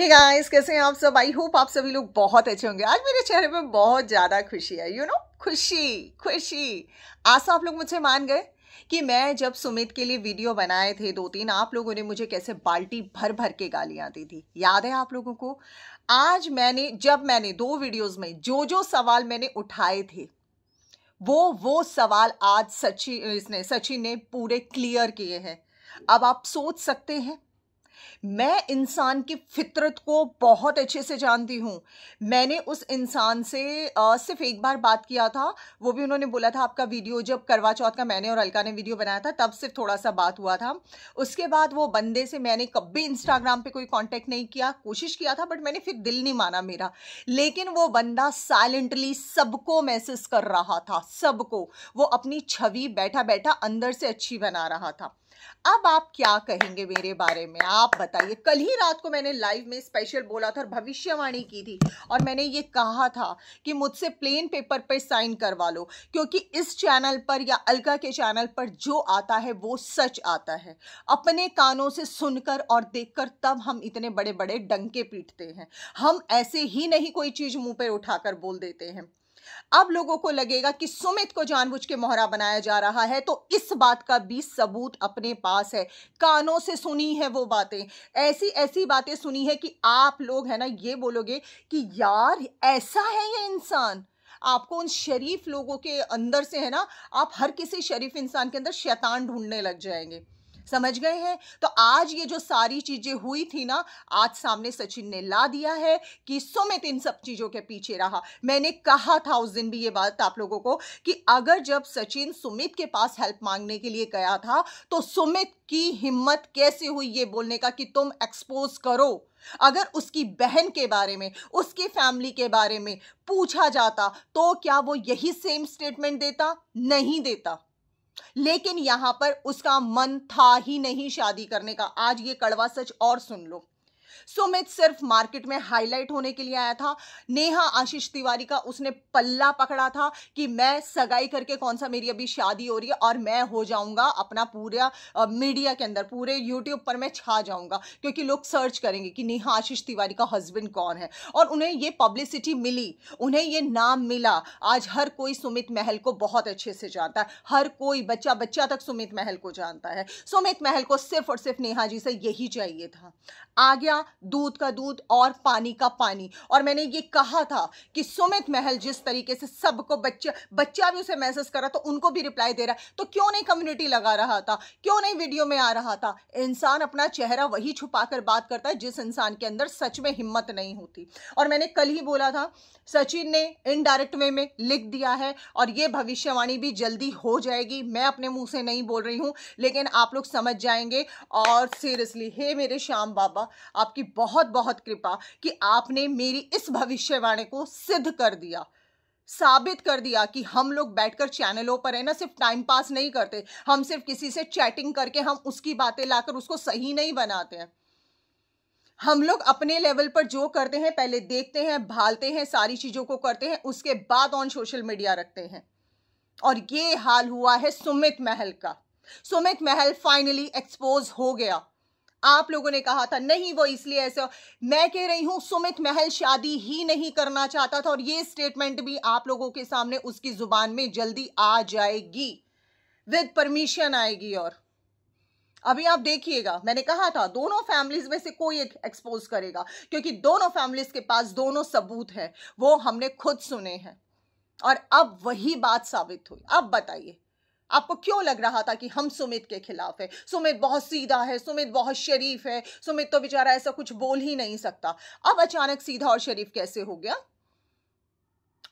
Hey guys, कैसे हैं आप सब। आई होप आप सभी लोग बहुत अच्छे होंगे। आज मेरे चेहरे पे बहुत ज्यादा खुशी है। खुशी खुशी। आज तो आप लोग मुझसे मान गए कि मैं जब सुमित के लिए वीडियो बनाए थे 2-3, आप लोगों ने मुझे कैसे बाल्टी भर भर के गालियां दी थी। याद है आप लोगों को? आज मैंने 2 वीडियोस में जो जो सवाल मैंने उठाए थे, वो सवाल आज सचिन ने पूरे क्लियर किए हैं। अब आप सोच सकते हैं, मैं इंसान की फितरत को बहुत अच्छे से जानती हूँ। मैंने उस इंसान से सिर्फ एक बार बात किया था, वो भी उन्होंने बोला था आपका वीडियो जब करवा चौथ का मैंने और अलका ने वीडियो बनाया था तब सिर्फ थोड़ा सा बात हुआ था। उसके बाद वो बंदे से मैंने कभी इंस्टाग्राम पे कोई कांटेक्ट नहीं किया, कोशिश किया था बट मैंने फिर दिल नहीं माना मेरा। लेकिन वो बंदा साइलेंटली सबको मैसेज कर रहा था, सबको। वो अपनी छवि बैठा बैठा अंदर से अच्छी बना रहा था। अब आप क्या कहेंगे मेरे बारे में, आप बताइए। कल ही रात को मैंने लाइव में स्पेशल बोला था और भविष्यवाणी की थी, और मैंने ये कहा था कि मुझसे प्लेन पेपर पर साइन करवा लो, क्योंकि इस चैनल पर या अलका के चैनल पर जो आता है वो सच आता है। अपने कानों से सुनकर और देखकर तब हम इतने बड़े बड़े डंके पीटते हैं। हम ऐसे ही नहीं कोई चीज मुंह पे उठाकर बोल देते हैं। अब लोगों को लगेगा कि सुमित को जानबूझ के मोहरा बनाया जा रहा है, तो इस बात का भी सबूत अपने पास है। कानों से सुनी है वो बातें, ऐसी ऐसी बातें सुनी है कि आप लोग है ना ये बोलोगे कि यार ऐसा है ये इंसान। आपको उन शरीफ लोगों के अंदर से है ना, आप हर किसी शरीफ इंसान के अंदर शैतान ढूंढने लग जाएंगे। समझ गए हैं? तो आज ये जो सारी चीजें हुई थी ना, आज सामने सचिन ने ला दिया है कि सुमित इन सब चीजों के पीछे रहा। मैंने कहा था उस दिन भी ये बात आप लोगों को कि अगर जब सचिन सुमित के पास हेल्प मांगने के लिए गया था तो सुमित की हिम्मत कैसे हुई ये बोलने का कि तुम एक्सपोज करो। अगर उसकी बहन के बारे में, उसकी फैमिली के बारे में पूछा जाता तो क्या वो यही सेम स्टेटमेंट देता? नहीं देता। लेकिन यहां पर उसका मन था ही नहीं शादी करने का। आज ये कड़वा सच और सुन लो। सुमित सिर्फ मार्केट में हाईलाइट होने के लिए आया था। नेहा आशीष तिवारी का उसने पल्ला पकड़ा था कि मैं सगाई करके कौन सा, मेरी अभी शादी हो रही है और मैं हो जाऊंगा अपना पूरा मीडिया के अंदर, पूरे यूट्यूब पर मैं छा जाऊंगा, क्योंकि लोग सर्च करेंगे कि नेहा आशीष तिवारी का हस्बैंड कौन है। और उन्हें ये पब्लिसिटी मिली, उन्हें ये नाम मिला। आज हर कोई सुमित महल को बहुत अच्छे से जानता है। हर कोई बच्चा बच्चा तक सुमित महल को जानता है। सुमित महल को सिर्फ और सिर्फ नेहा जी से यही चाहिए था। आ गया दूध का दूध और पानी का पानी। और मैंने ये कहा था कि सुमित महल जिस तरीके से सबको, बच्चा भी उसे मैसेज करा तो उनको भी रिप्लाई दे रहा है, तो क्यों नहीं कम्युनिटी लगा रहा था, क्यों नहीं वीडियो में आ रहा था। इंसान अपना चेहरा वही छुपाकर बात करता है जिस इंसान के अंदर सच में हिम्मत नहीं होती। और मैंने कल ही बोला था, सचिन ने इनडायरेक्ट वे में लिख दिया है और ये भविष्यवाणी भी जल्दी हो जाएगी। मैं अपने मुंह से नहीं बोल रही हूं, लेकिन आप लोग समझ जाएंगे। और सीरियसली, हे मेरे श्याम बाबा, आपकी बहुत बहुत कृपा कि आपने मेरी इस भविष्यवाणी को सिद्ध कर दिया, साबित कर दिया कि हम लोग बैठकर चैनलों पर है ना सिर्फ टाइम पास नहीं करते। हम सिर्फ किसी से चैटिंग करके हम उसकी बातें लाकर उसको सही नहीं बनाते हैं। हम लोग अपने लेवल पर जो करते हैं पहले देखते हैं, भालते हैं, सारी चीजों को करते हैं, उसके बाद ऑन सोशल मीडिया रखते हैं। और ये हाल हुआ है सुमित महल का। सुमित महल फाइनली एक्सपोज हो गया। आप लोगों ने कहा था नहीं वो इसलिए ऐसे, मैं कह रही हूं सुमित महल शादी ही नहीं करना चाहता था, और ये स्टेटमेंट भी आप लोगों के सामने उसकी जुबान में जल्दी आ जाएगी, विद परमिशन आएगी। और अभी आप देखिएगा, मैंने कहा था दोनों फैमिलीज में से कोई एक एक्सपोज करेगा, क्योंकि दोनों फैमिलीज के पास दोनों सबूत हैं, वो हमने खुद सुने हैं। और अब वही बात साबित हुई। अब बताइए, आपको क्यों लग रहा था कि हम सुमित के खिलाफ है? सुमित बहुत सीधा है, सुमित बहुत शरीफ है, सुमित तो बेचारा ऐसा कुछ बोल ही नहीं सकता। अब अचानक सीधा और शरीफ कैसे हो गया?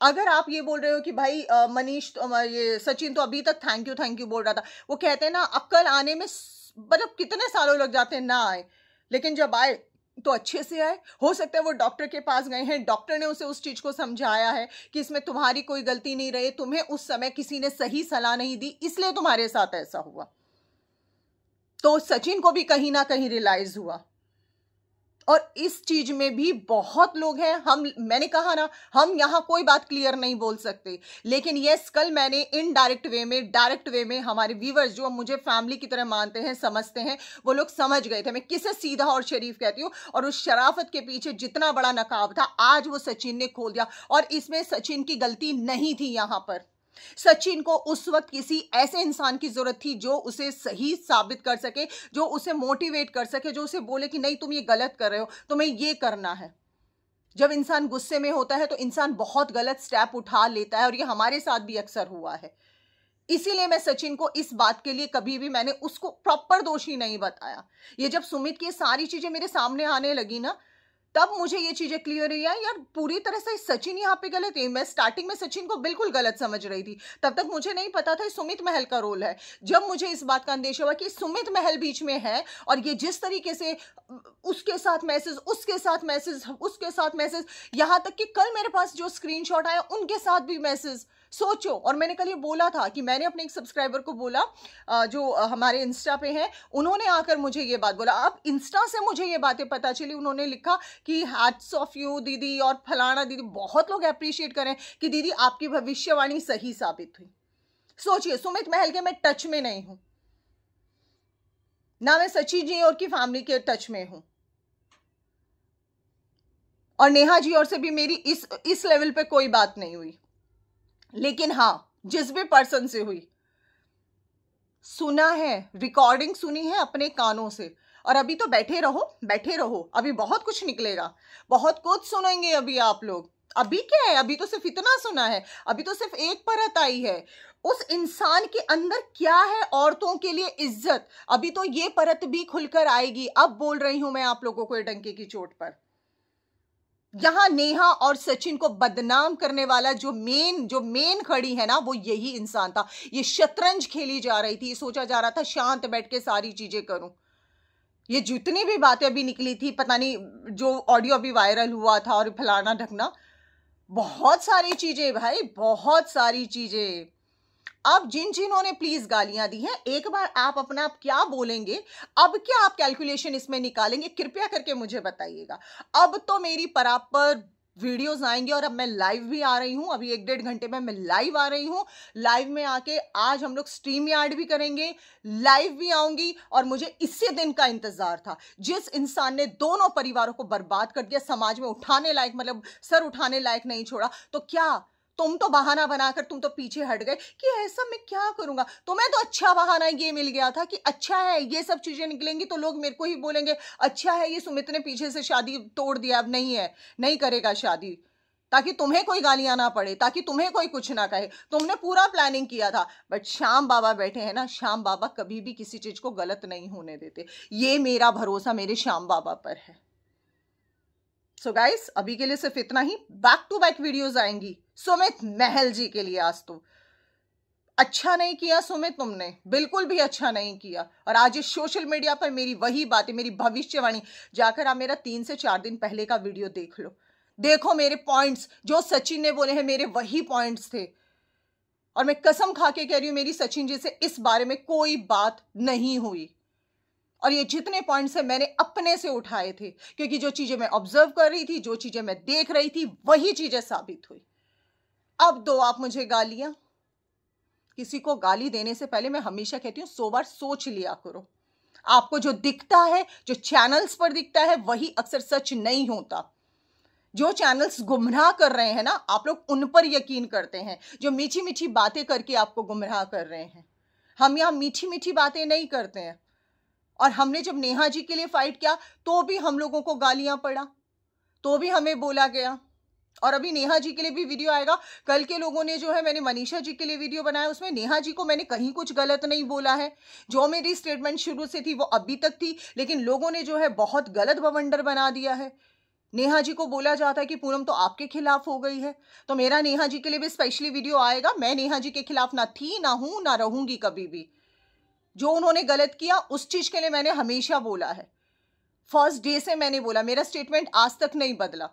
अगर आप ये बोल रहे हो कि भाई मनीष ये सचिन तो अभी तक थैंक यू बोल रहा था, वो कहते हैं ना अक्ल आने में मतलब कितने सालों लग जाते हैं ना आए, लेकिन जब आए तो अच्छे से आए। हो सकता है वो डॉक्टर के पास गए हैं, डॉक्टर ने उसे उस चीज को समझाया है कि इसमें तुम्हारी कोई गलती नहीं रही, तुम्हें उस समय किसी ने सही सलाह नहीं दी, इसलिए तुम्हारे साथ ऐसा हुआ। तो सचिन को भी कहीं ना कहीं रियलाइज हुआ। और इस चीज में भी बहुत लोग हैं, मैंने कहा ना, हम यहां कोई बात क्लियर नहीं बोल सकते, लेकिन यस, कल मैंने इनडायरेक्ट वे में, डायरेक्ट वे में हमारे व्यूअर्स जो मुझे फैमिली की तरह मानते हैं, समझते हैं, वो लोग समझ गए थे मैं किसे सीधा और शरीफ कहती हूँ। और उस शराफत के पीछे जितना बड़ा नकाब था, आज वो सचिन ने खोल दिया। और इसमें सचिन की गलती नहीं थी। यहां पर सचिन को उस वक्त किसी ऐसे इंसान की जरूरत थी जो उसे सही साबित कर सके, जो उसे मोटिवेट कर सके, जो उसे बोले कि नहीं तुम ये गलत कर रहे हो, तुम्हें ये करना है। जब इंसान गुस्से में होता है तो इंसान बहुत गलत स्टेप उठा लेता है, और ये हमारे साथ भी अक्सर हुआ है। इसीलिए मैं सचिन को इस बात के लिए कभी भी मैंने उसको प्रॉपर दोषी नहीं बताया। ये जब सुमित की सारी चीजें मेरे सामने आने लगी ना, तब मुझे ये चीजें क्लियर हुई यार, पूरी तरह से सचिन यहाँ पे गलत है। मैं स्टार्टिंग में सचिन को बिल्कुल गलत समझ रही थी, तब तक मुझे नहीं पता था सुमित महल का रोल है। जब मुझे इस बात का अंदेशा हुआ कि सुमित महल बीच में है, और ये जिस तरीके से उसके साथ मैसेज, उसके साथ मैसेज, उसके साथ मैसेज, यहां तक कि कल मेरे पास जो स्क्रीनशॉट आया उनके साथ भी मैसेज, सोचो। और मैंने कल ये बोला था कि मैंने अपने एक सब्सक्राइबर को बोला, जो हमारे इंस्टा पे हैं, उन्होंने आकर मुझे ये बात बोला। अब इंस्टा से मुझे ये बातें पता चली, उन्होंने लिखा कि हैट्स ऑफ यू दीदी, और फलाना दीदी, बहुत लोग अप्रिशिएट करें कि दीदी आपकी भविष्यवाणी सही साबित हुई। सोचिए, सुमित महल के मैं टच में नहीं हूं, ना मैं सचिन जी और की फैमिली के टच में हूं, और नेहा जी और से भी मेरी इस लेवल पे कोई बात नहीं हुई। लेकिन हां, जिस भी पर्सन से हुई, सुना है, रिकॉर्डिंग सुनी है अपने कानों से। और अभी तो बैठे रहो, बैठे रहो, अभी बहुत कुछ निकलेगा, बहुत कुछ सुनेंगे अभी आप लोग। अभी क्या है, अभी तो सिर्फ इतना सुना है, अभी तो सिर्फ एक परत आई है। उस इंसान के अंदर क्या है, औरतों के लिए इज्जत, अभी तो ये परत भी खुलकर आएगी। अब बोल रही हूं मैं आप लोगों को डंके की चोट पर। यहां नेहा और सचिन को बदनाम करने वाला जो मेन खड़ी है ना, वो यही इंसान था। ये शतरंज खेली जा रही थी, सोचा जा रहा था शांत बैठ के सारी चीजें करूं। ये जितनी भी बातें अभी निकली थी, पता नहीं जो ऑडियो अभी वायरल हुआ था और फलाना ढकना, बहुत सारी चीजें भाई, बहुत सारी चीजें। अब जिन्होंने प्लीज गालियां दी हैं, एक बार आप अपना आप क्या बोलेंगे, अब क्या आप कैलकुलेशन इसमें निकालेंगे, कृपया करके मुझे बताइएगा। अब तो मेरी बराबर वीडियोस आएंगे, और अब मैं लाइव भी आ रही हूं, अभी 1-1.5 घंटे में मैं लाइव आ रही हूं। लाइव में आके आज हम लोग स्ट्रीम यार्ड भी करेंगे, लाइव भी आऊंगी। और मुझे इसी दिन का इंतजार था, जिस इंसान ने दोनों परिवारों को बर्बाद कर दिया, समाज में उठाने लायक, मतलब सर उठाने लायक नहीं छोड़ा, तो क्या तुम तो बहाना बनाकर तुम तो पीछे हट गए कि ऐसा मैं क्या करूंगा। तुम्हें तो अच्छा बहाना ये मिल गया था कि अच्छा है, ये सब चीजें निकलेंगी तो लोग मेरे को ही बोलेंगे, अच्छा है ये सुमित ने पीछे से शादी तोड़ दिया, अब नहीं है, नहीं करेगा शादी, ताकि तुम्हें कोई गालियां ना पड़े, ताकि तुम्हें कोई कुछ ना कहे। तुमने पूरा प्लानिंग किया था। बट श्याम बाबा बैठे हैं ना, श्याम बाबा कभी भी किसी चीज को गलत नहीं होने देते। ये मेरा भरोसा मेरे श्याम बाबा पर है। सो गाइस, अभी के लिए सिर्फ इतना ही। बैक टू बैक वीडियोस आएंगी सुमित महल जी के लिए। आज तो अच्छा नहीं किया सुमित, तुमने बिल्कुल भी अच्छा नहीं किया। और आज इस सोशल मीडिया पर मेरी वही बातें, मेरी भविष्यवाणी, जाकर आप मेरा 3 से 4 दिन पहले का वीडियो देख लो। देखो मेरे पॉइंट्स, जो सचिन ने बोले हैं मेरे वही पॉइंट्स थे। और मैं कसम खा के कह रही हूं, मेरी सचिन जी से इस बारे में कोई बात नहीं हुई। और ये जितने पॉइंट्स हैं मैंने अपने से उठाए थे, क्योंकि जो चीजें मैं ऑब्जर्व कर रही थी, जो चीजें मैं देख रही थी, वही चीजें साबित हुई। अब दो आप मुझे गालियां। किसी को गाली देने से पहले मैं हमेशा कहती हूं 100 बार सोच लिया करो। आपको जो दिखता है, जो चैनल्स पर दिखता है, वही अक्सर सच नहीं होता। जो चैनल्स गुमराह कर रहे हैं ना, आप लोग उन पर यकीन करते हैं, जो मीठी मीठी बातें करके आपको गुमराह कर रहे हैं। हम यहां मीठी मीठी बातें नहीं करते हैं। और हमने जब नेहा जी के लिए फाइट किया तो भी हम लोगों को गालियां पड़ा, तो भी हमें बोला गया। और अभी नेहा जी के लिए भी वीडियो आएगा। कल के लोगों ने जो है, मैंने मनीषा जी के लिए वीडियो बनाया, उसमें नेहा जी को मैंने कहीं कुछ गलत नहीं बोला है। जो मेरी स्टेटमेंट शुरू से थी वो अभी तक थी, लेकिन लोगों ने जो है बहुत गलत बवंडर बना दिया है। नेहा जी को बोला जाता है कि पूनम तो आपके खिलाफ हो गई है, तो मेरा नेहा जी के लिए भी स्पेशली वीडियो आएगा। मैं नेहा जी के खिलाफ ना थी, ना हूं, ना रहूंगी कभी भी। जो उन्होंने गलत किया उस चीज के लिए मैंने हमेशा बोला है, फर्स्ट डे से मैंने बोला, मेरा स्टेटमेंट आज तक नहीं बदला।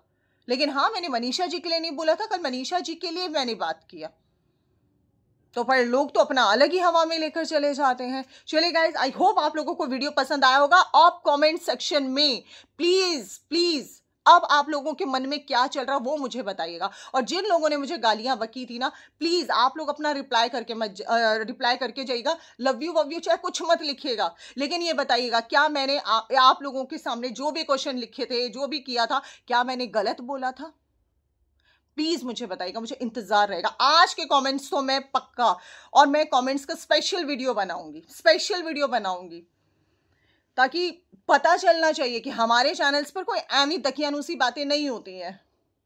लेकिन हाँ, मैंने मनीषा जी के लिए नहीं बोला था, कल मनीषा जी के लिए मैंने बात किया। तो पर लोग तो अपना अलग ही हवा में लेकर चले जाते हैं। चलिए गाइज, आई होप आप लोगों को वीडियो पसंद आया होगा। आप कमेंट सेक्शन में प्लीज प्लीज अब आप लोगों के मन में क्या चल रहा वो मुझे बताइएगा। और जिन लोगों ने मुझे गालियां बकी थी ना, प्लीज आप लोग अपना रिप्लाई करके जाइएगा। लव यू वव यू चाहे कुछ मत लिखिएगा, लेकिन ये बताइएगा क्या मैंने आप लोगों के सामने जो भी क्वेश्चन लिखे थे, जो भी किया था, क्या मैंने गलत बोला था? प्लीज मुझे बताइएगा, मुझे इंतजार रहेगा। आज के कमेंट्स तो मैं पक्का, और मैं कमेंट्स का स्पेशल वीडियो बनाऊंगी ताकि पता चलना चाहिए कि हमारे चैनल्स पर कोई ऐवी दकियानूसी बातें नहीं होती हैं।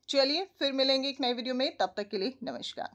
चलिए फिर मिलेंगे एक नए वीडियो में, तब तक के लिए नमस्कार।